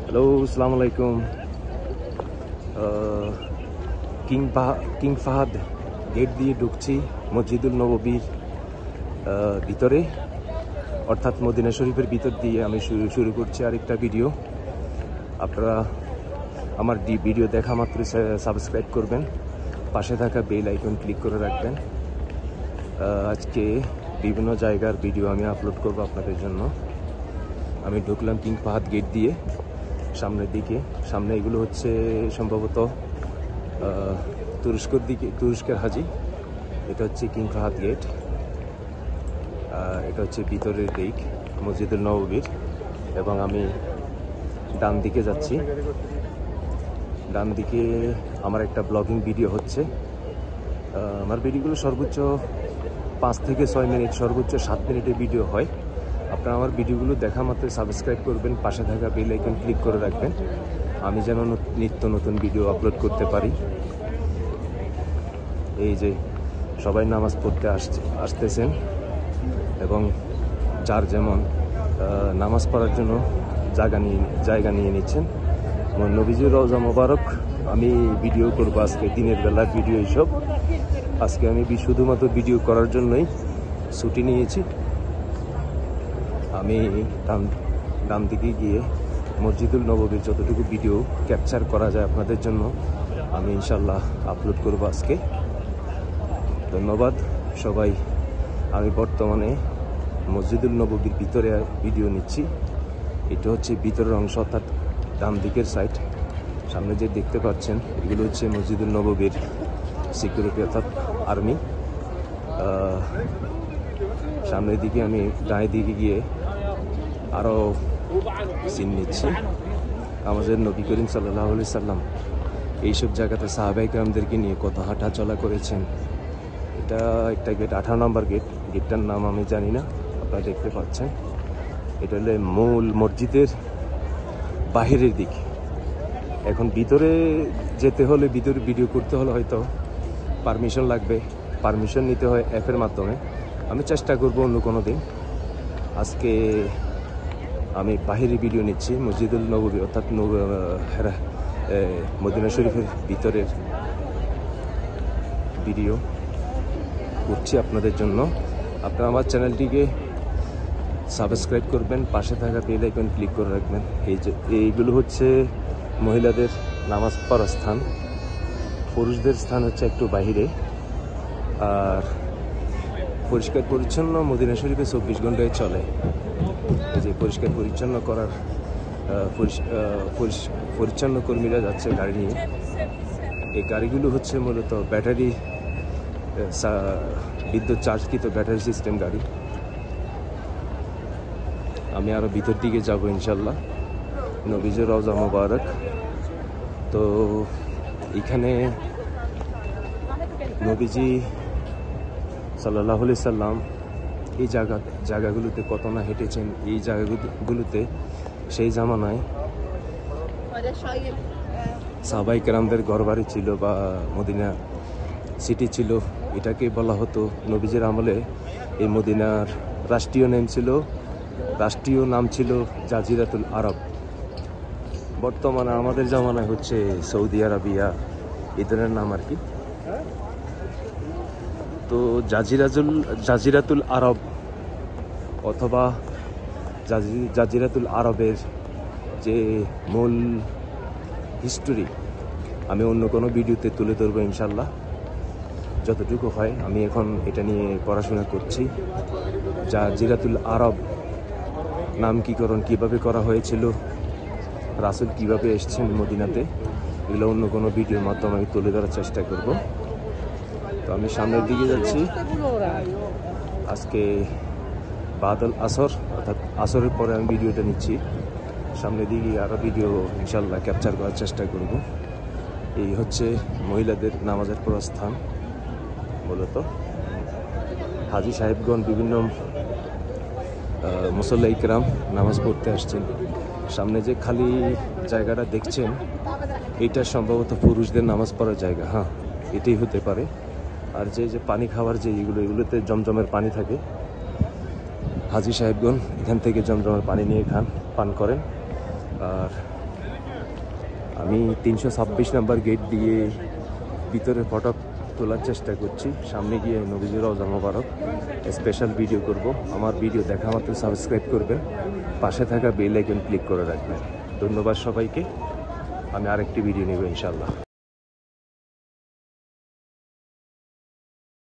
Hello, আসসালামু আলাইকুম। King Fahad gate দিয়ে ঢুকছি মসজিদুল নববীর ভিতরে, অর্থাৎ মদিনা শরীফের ভিতর দিয়ে আমি শুরু করছি আরেকটা ভিডিও। আপনারা আমার ভিডিও দেখা মাত্র সাবস্ক্রাইব করবেন, পাশে থাকা বেল আইকন ক্লিক করে রাখবেন। আজকে বিভিন্ন জায়গার ভিডিও আমি আপলোড করব আপনাদের জন্য। আমি ঢুকলাম কিং ফাহাদ গেট দিয়ে সামনের দিকে। সামনে এগুলো হচ্ছে সম্ভবত তুরস্কের হাজি। এটা হচ্ছে কিং ফাহাদ গেট, এটা হচ্ছে ভিতরের দিক মসজিদুল নববীর। এবং আমি ডান দিকে যাচ্ছি। ডান দিকে আমার একটা ব্লগিং ভিডিও হচ্ছে। আমার ভিডিওগুলো সর্বোচ্চ 5 থেকে 6 মিনিট, সর্বোচ্চ 7 মিনিটের ভিডিও হয়। আপনারা আমার ভিডিওগুলো দেখা মাত্র সাবস্ক্রাইব করবেন, পাশে থাকা বেল আইকন ক্লিক করে রাখবেন, আমি যেন নিত্য নতুন ভিডিও আপলোড করতে পারি। এই যে সবাই নামাজ পড়তে আসতেছেন এবং যার যেমন নামাজ পড়ার জন্য জায়গা নিয়ে নিচ্ছেন। নবীজির রওজা মোবারক আমি ভিডিও করবো আজকে, দিনের বেলার ভিডিও এইসব। আজকে আমি শুধুমাত্র ভিডিও করার জন্যই ছুটি নিয়েছি। আমি ডান দিকে গিয়ে মসজিদুল নববীর যতটুকু ভিডিও ক্যাপচার করা যায় আপনাদের জন্য আমি ইনশাল্লাহ আপলোড করব আজকে। ধন্যবাদ সবাই। আমি বর্তমানে মসজিদুল নববীর ভিতরে ভিডিও নিচ্ছি। এটা হচ্ছে ভিতরের অংশ, অর্থাৎ ডান দিকের সাইড। সামনে যে দেখতে পাচ্ছেন এগুলো হচ্ছে মসজিদুল নববীর সিকিউরিটি, অর্থাৎ আর্মি। সামনের দিকে আমি ডানের দিকে গিয়ে আরও সিন নিচ্ছি। আমাদের নবী করিম সাল্লাল্লাহু আলাইহি সাল্লাম এইসব জায়গাতে সাহাবায়ে কেরামদেরকে নিয়ে কত হাঁটা চলা করেছেন। এটা একটা গেট, 18 নম্বর গেট। গেটটার নাম আমি জানি না, আপনারা দেখতে পাচ্ছেন। এটা হলো মূল মসজিদের বাহিরের দিক। এখন ভিতরে যেতে হলে, ভিতরে ভিডিও করতে হলে হয়তো পারমিশন লাগবে। পারমিশন নিতে হয় অ্যাপের মাধ্যমে। আমি চেষ্টা করব অন্য কোনো দিন। আজকে আমি বাহিরে ভিডিও নিচ্ছি মসজিদুল নববী, অর্থাৎ মদিনা শরীফের ভিতরের ভিডিও করছি আপনাদের জন্য। আপনারা আমার চ্যানেলটিকে সাবস্ক্রাইব করবেন, পাশে থাকা বেল আইকন ক্লিক করে রাখবেন। এইগুলো হচ্ছে মহিলাদের নামাজ পড়ার স্থান, পুরুষদের স্থান হচ্ছে একটু বাহিরে। আর পরিষ্কার পরিচ্ছন্ন মদিনা শরীফে 24 ঘন্টায় চলে। এই যে পরিষ্কার পরিচ্ছন্ন করার পরিচ্ছন্ন কর্মীরা যাচ্ছে গাড়ি নিয়ে। এই গাড়িগুলো হচ্ছে মূলত ব্যাটারি, বিদ্যুৎ চার্জকৃত ব্যাটারি সিস্টেম গাড়ি। আমি আরও ভিতর দিকে যাব ইনশাল্লাহ। নবীজির রওজা মোবারক। তো এখানে নবীজি সাল্লাল্লাহু আলাইহি সাল্লাম এই জায়গাগুলোতে কত না হেঁটেছেন। এই জায়গাগুলোতে সেই জামানায় সাহাবায়ে কেরামদের ঘরবাড়ি ছিল বা মদিনা সিটি ছিল। এটাকে বলা হতো নবীজির আমলে। এই মদিনার রাষ্ট্রীয় নাম ছিল জাজিরাতুল আরব। বর্তমানে আমাদের জামানায় হচ্ছে সৌদি আরবিয়া, এই ধরনের নাম আর কি। তো জাজিরাতুল আরব অথবা জাজিরাতুল আরবের যে মূল হিস্টোরি আমি অন্য কোনো ভিডিওতে তুলে ধরবো ইনশাল্লাহ, যতটুকু হয়। আমি এখন এটা নিয়ে পড়াশোনা করছি। জাজিরাতুল আরব নামকরণ কিভাবে করা হয়েছিল, রাসূল কিভাবে এসেছেন মদিনাতে, এগুলো অন্য কোনো ভিডিওর মাধ্যমে আমি তুলে ধরার চেষ্টা করব। তো আমি সামনের দিকে যাচ্ছি। আজকে বাদল আসর, অর্থাৎ আসরের পরে আমি ভিডিওটা নিচ্ছি। সামনের দিকে আরও ভিডিও ইনশাল্লাহ ক্যাপচার করার চেষ্টা করব। এই হচ্ছে মহিলাদের নামাজের পড়ার স্থান। মূলত হাজি সাহেবগণ, বিভিন্ন মুসল্লা ইকরাম নামাজ পড়তে আসছেন। সামনে যে খালি জায়গাটা দেখছেন, এটা সম্ভবত পুরুষদের নামাজ পড়ার জায়গা। হ্যাঁ, এটাই হতে পারে। আর যে পানি খাওয়ার যে এগুলোতে জমজমের পানি থাকে। হাজি সাহেবগণ এখান থেকে জমজমের পানি নিয়ে পান করেন। আর আমি 326 নাম্বার গেট দিয়ে ভিতরে ফটো তোলার চেষ্টা করছি। সামনে গিয়ে নবীজির রওজা মোবারক স্পেশাল ভিডিও করব। আমার ভিডিও দেখা মাত্র সাবস্ক্রাইব করবেন, পাশে থাকা বেল আইকন ক্লিক করে রাখবেন। ধন্যবাদ সবাইকে। আমি আরেকটি ভিডিও নেব ইনশাল্লাহ।